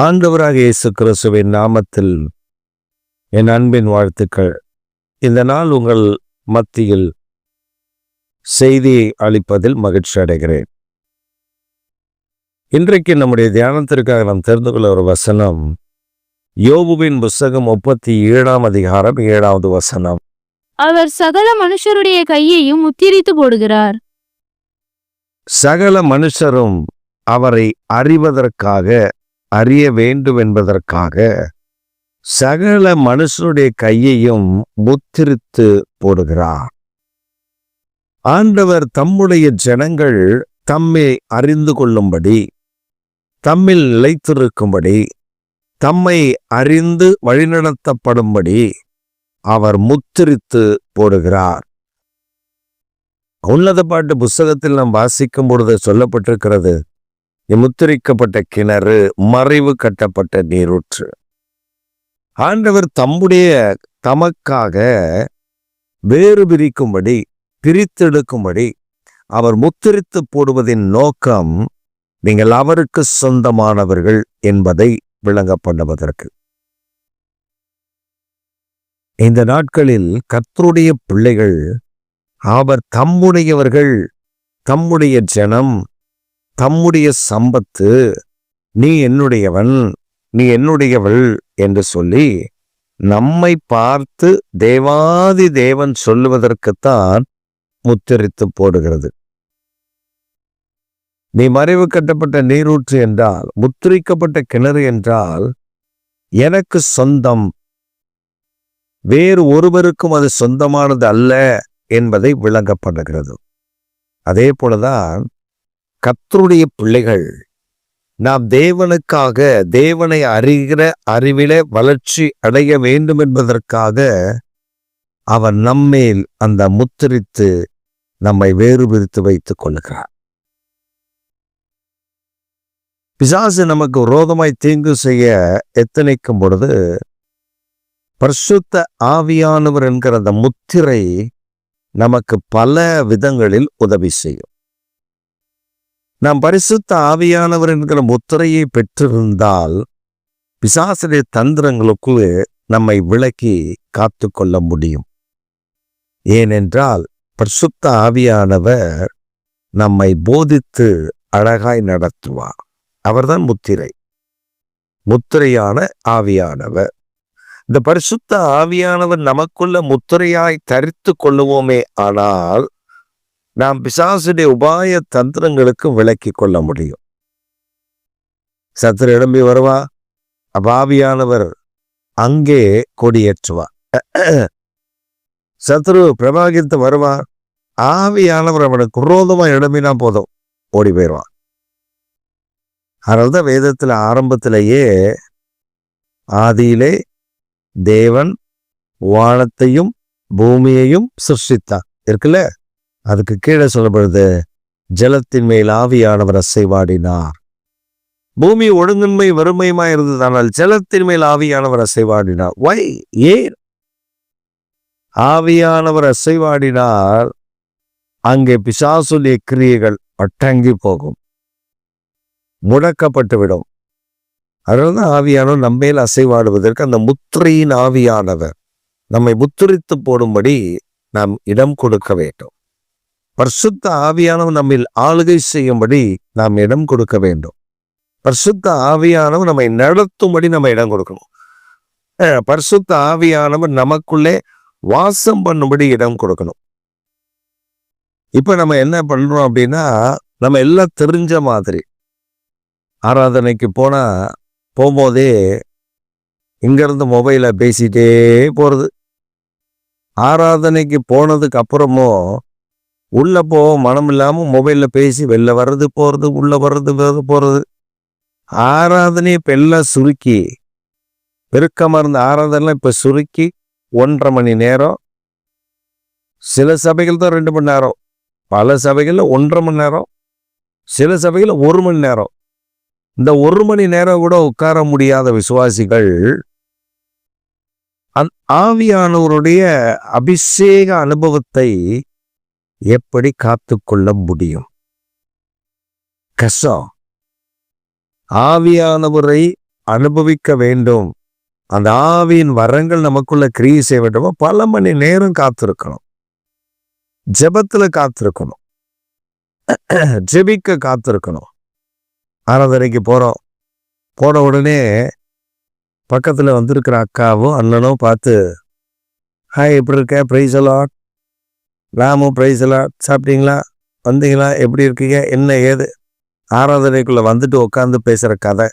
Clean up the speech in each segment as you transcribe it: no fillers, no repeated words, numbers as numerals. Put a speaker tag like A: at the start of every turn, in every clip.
A: ஆண்டவராக இயேசு கிறிஸ்துவின் நாமத்தில் என் அன்பின் வாழ்த்துக்கள். இந்த நாள் உங்கள் மத்தியில் செய்தியை அளிப்பதில் மகிழ்ச்சி அடைகிறேன். இன்றைக்கு நம்முடைய தியானத்திற்காக நாம் தெரிந்து கொள்ள ஒரு வசனம், யோபுவின் புஸ்தகம் 37ஆம் அதிகாரம் 7வது வசனம்.
B: அவர் சகல மனுஷருடைய கையையும் முத்திரித்து போடுகிறார்.
A: சகல மனுஷரும் அவரை அறிய வேண்டும் என்பதற்காக சகல மனுஷருடைய கையையும் முத்திரித்து போடுகிறார். ஆண்டவர் தம்முடைய ஜனங்கள் தம்மை அறிந்து கொள்ளும்படி, தம்மில் நிலைத்திருக்கும்படி, தம்மை அறிந்து வழிநடத்தப்படும்படி அவர் முத்திரித்து போடுகிறார். உன்னத பாட்டு புஸ்தகத்தில் நாம் வாசிக்கும் பொழுது சொல்லப்பட்டிருக்கிறது, முத்திரிக்கப்பட்ட கிணறு, மறைவு கட்டப்பட்ட நீரூற்று. ஆண்டவர் தமக்காக வேறு பிரித்தெடுக்கும்படி அவர் முத்திரித்து போடுவதின் நோக்கம், நீங்கள் அவருக்கு சொந்தமானவர்கள் என்பதை விளங்கப்படுவதற்கு. இந்த நாட்களில் கர்த்தருடைய பிள்ளைகள், அவர் தம்முடையவர்கள், தம்முடைய ஜனம், தம்முடைய சம்பத்து, நீ என்னுடையவன், நீ என்னுடையவள் என்று சொல்லி நம்மை பார்த்து தேவாதி தேவன் சொல்லுவதற்குத்தான் முத்திரித்து போடுகிறது. நீ மறைவு கட்டப்பட்ட நீரூற்று என்றால், முத்திரிக்கப்பட்ட கிணறு என்றால் எனக்கு சொந்தம், வேறு ஒருவருக்கும் அது சொந்தமானது அல்ல என்பதை விளங்கப்படுகிறது. அதே போலதான் கர்த்தருடைய பிள்ளைகள், நாம் தேவனுக்காக, தேவனை அறிகிற அறிவிலே வளர்ச்சி அடைய வேண்டும் என்பதற்காக அவர் நம்மேல் அந்த முத்திரித்து நம்மை வேறுபிரித்து வைத்துக் கொள்கிறார். பிசாசு நமக்கு விரோதமாய் தீங்கு செய்ய எத்தனைக்கும் பொழுது பரிசுத்த ஆவியானவர் என்கிற அந்த முத்திரை நமக்கு பல விதங்களில் உதவி செய்யும். நாம் பரிசுத்த ஆவியானவர் என்கிற முத்திரையை பெற்றிருந்தால் பிசாசுடைய தந்திரங்களுக்கு நம்மை விலக்கி காத்து கொள்ள முடியும். ஏனென்றால் பரிசுத்த ஆவியானவர் நம்மை போதித்து அழகாய் நடத்துவார். அவர்தான் முத்திரையான ஆவியானவர். இந்த பரிசுத்த ஆவியானவர் நமக்குள்ள முத்திரையாய் தரித்து கொள்ளுவோமே ஆனால் நாம் பிசாசுடைய உபாய தந்திரங்களுக்கு விலக்கி கொள்ள முடியும். சத்துரு எழும்பி வருவா, ஆவியானவர் அங்கே கொடியேற்றுவார். சத்துரு பிரபாகித்து வருவார், ஆவியானவர் அவனுக்கு விரோதமா எழும்பினா போதும், ஓடி போயிடுவான். அதனால்தான் வேதத்துல ஆரம்பத்திலேயே ஆதியிலே தேவன் வானத்தையும் பூமியையும் சிருஷ்டித்தார் இருக்குல்ல, அதுக்கு கீழே சொல்லப்படுது, ஜலத்தின் மேல் ஆவியானவர் அசைவாடினார். பூமி ஒழுங்கின்மை வறுமையுமா இருந்ததானால் ஜலத்தின் மேல் ஆவியானவர் அசைவாடினார். ஏன் ஆவியானவர் அசைவாடினார்? அங்கே பிசாசுடைய கிரியைகள் அடங்கி போகும், முடக்கப்பட்டுவிடும். அதனால்தான் ஆவியானவர் நம்மேல் அசைவாடுவதற்கு அந்த முத்திரையின் ஆவியானவர் நம்மை முத்திரித்து போடும்படி நாம் இடம் கொடுக்க வேண்டும். பரிசுத்த ஆவியானவர் நம்மில் ஆளுகை செய்யும்படி நாம் இடம் கொடுக்க வேண்டும். பரிசுத்த ஆவியானவர் நம்மை நடத்தும்படி நம்ம இடம் கொடுக்கணும். பரிசுத்த ஆவியானவர் நமக்குள்ளே வாசம் பண்ணும்படி இடம் கொடுக்கணும். இப்ப நம்ம என்ன பண்றோம் அப்படின்னா, நம்ம எல்லாம் தெரிஞ்ச மாதிரி ஆராதனைக்கு போகும்போதே இங்கிருந்து மொபைல பேசிட்டே போறது. ஆராதனைக்கு போனதுக்கு அப்புறமும் உள்ள மனம் இல்லாம மொபைல்ல பேசி வெளில வர்றது போறது, உள்ள வர்றது போறது. ஆராதனை இப்ப எல்லாம் சுருக்கி, பெருக்கமா இருந்த ஆராதனை இப்ப சுருக்கி 1.5 மணி நேரம், சில சபைகள் தான் 2 மணி நேரம், பல சபைகள்ல 1.5 மணி நேரம், சில சபைகள்ல 1 மணி நேரம். இந்த 1 மணி நேரம் கூட உட்கார முடியாத விசுவாசிகள் ஆவியானவருடைய அபிஷேக அனுபவத்தை எப்படி காத்து கொள்ள முடியும்? கஷ்டம். ஆவியானவரை அனுபவிக்க வேண்டும், அந்த ஆவியின் வரங்கள் நமக்குள்ள கிரியை செய்ய வேண்டுமோ பல மணி நேரம் காத்திருக்கணும். ஜெபத்துல காத்திருக்கணும், ஜெபிக்க காத்திருக்கணும். ஆராதனைக்கு போறோம், போன உடனே பக்கத்துல வந்திருக்கிற அக்காவோ அண்ணனோ பார்த்து, ஹாய் எப்படி இருக்க, பிரைஸ் அலாட், ராமும் பிரைஸ் அலாட், சாப்பிட்டீங்களா, வந்தீங்களா, எப்படி இருக்கீங்க, என்ன ஏது, ஆராதனைக்குள்ள வந்துட்டு உட்காந்து பேசுற கதை.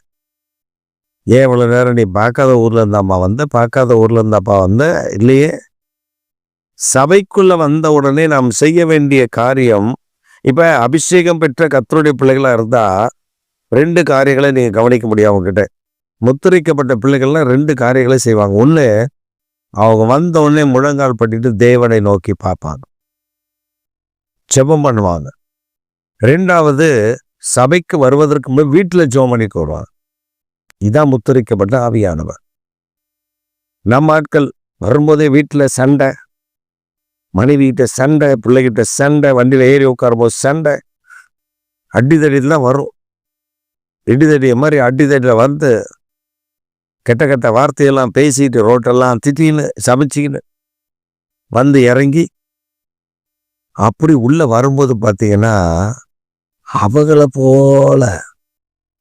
A: ஏன் இவ்வளவு நேரம் நீ பார்க்காத ஊர்ல இருந்தாம்மா வந்த, பார்க்காத ஊர்ல இருந்தாப்பா வந்த, இல்லையே. சபைக்குள்ள வந்த உடனே நாம் செய்ய வேண்டிய காரியம், இப்ப அபிஷேகம் பெற்ற கர்த்தருடைய பிள்ளைகளா இருந்தா 2 காரியங்களை நீங்க கவனிக்க முடியும். அவங்க கிட்ட முத்திரிக்கப்பட்ட பிள்ளைகள்லாம் 2 காரியங்களை செய்வாங்க. ஒண்ணு, அவங்க வந்த உடனே முழங்கால் பட்டிட்டு தேவனை நோக்கி பார்ப்பாங்க, ஜெபம் பண்ணுவாங்க. 2வது, சபைக்கு வருவதற்கு முன்பு வீட்டுல ஜெபம் பண்ணிட்டு வருவாங்க. இதான் முத்திரிக்கப்பட்ட ஆவியானவர். நம்ம ஆட்கள் வரும்போதே வீட்டுல சண்டை, மனைவிகிட்ட சண்டை, பிள்ளைகிட்ட சண்டை, வண்டியில ஏறி உட்காரும்போது சண்டை, அடிதடிலாம் வரும். இடிதடிய மாதிரி அடிதடியில வந்து கெட்ட கெட்ட வார்த்தையெல்லாம் பேசிட்டு ரோட்டெல்லாம் திட்டின்னு சமைச்சிக்கின்னு வந்து இறங்கி அப்படி உள்ள வரும்போது பார்த்தீங்கன்னா அவங்கள போல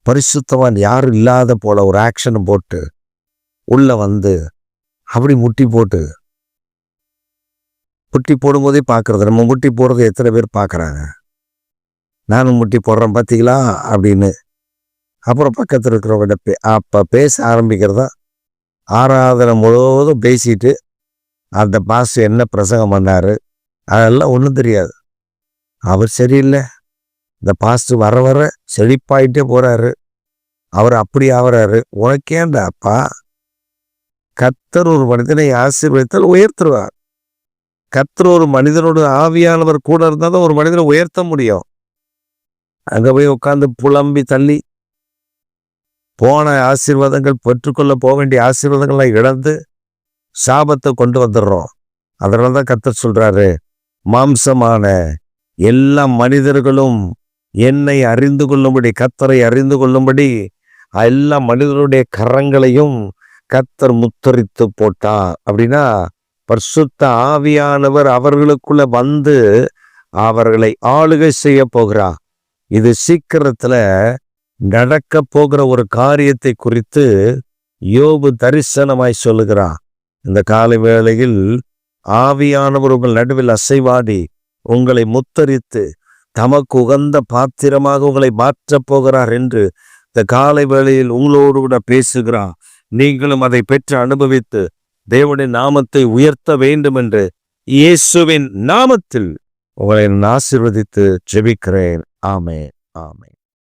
A: பரிசுத்தவான் யாரும் இல்லாத போல ஒரு ஆக்ஷனை போட்டு உள்ள வந்து அப்படி முட்டி போடும்போதே பார்க்கறது, நம்ம முட்டி போடுறது எத்தனை பேர் பார்க்குறாங்க, நானும் முட்டி போடுறேன் பார்த்தீங்களா அப்படின்னு. அப்புறம் பக்கத்தில் இருக்கிறவங்க அப்போ பேச ஆரம்பிக்கிறதா, ஆராதனை முழுவதும் பேசிட்டு அந்த பாஸ்டர் என்ன பிரசங்கம் பண்ணாரு அதெல்லாம் ஒன்றும் தெரியாது. அவர் சரியில்லை, இந்த பாஸ்டர் வர வர செழிப்பாயிட்டே போறாரு, அவர் அப்படி ஆகிறாரு. உனக்கேண்டாப்பா, கர்த்தர் ஒரு மனிதனை ஆசீர்வதித்தால் உயர்த்துருவார். கர்த்தர் ஒரு மனிதனோட ஆவியானவர் கூட இருந்தால் தான் ஒரு மனிதனை உயர்த்த முடியும். அங்கே போய் உட்காந்து புலம்பி தள்ளி போன ஆசீர்வாதங்கள், பெற்றுக்கொள்ள போக வேண்டிய ஆசீர்வாதங்கள்லாம் இழந்து சாபத்தை கொண்டு வந்துடுறோம். அதனால தான் கர்த்தர் சொல்றாரு, மாம்சமான எல்லா மனிதர்களும் என்னை அறிந்து கொள்ளும்படி, கர்த்தரை அறிந்து கொள்ளும்படி எல்லா மனிதருடைய கரங்களையும் கர்த்தர் முத்தரித்து போட்டார். அப்படின்னா பரிசுத்த ஆவியானவர் அவர்களுக்குள்ள வந்து அவர்களை ஆளுகை செய்ய போகிறார். இது சீக்கிரத்துல நடக்க போகிற ஒரு காரியத்தை குறித்து யோபு தரிசனமாய் சொல்லுகிறார். இந்த காலை வேளையில் ஆவியானவர் உங்கள் நடுவில் அசைவாடி உங்களை முத்தரித்து தமக்கு உகந்த பாத்திரமாக உங்களை மாற்றப் போகிறார் என்று இந்த காலை வேளையில் உங்களோடு கூட பேசுகிறார். நீங்களும் அதை பெற்று அனுபவித்து தேவனுடைய நாமத்தை உயர்த்த வேண்டும் என்று இயேசுவின் நாமத்தில் உங்களை ஆசீர்வதித்து ஜெபிக்கிறேன். ஆமென், ஆமென்.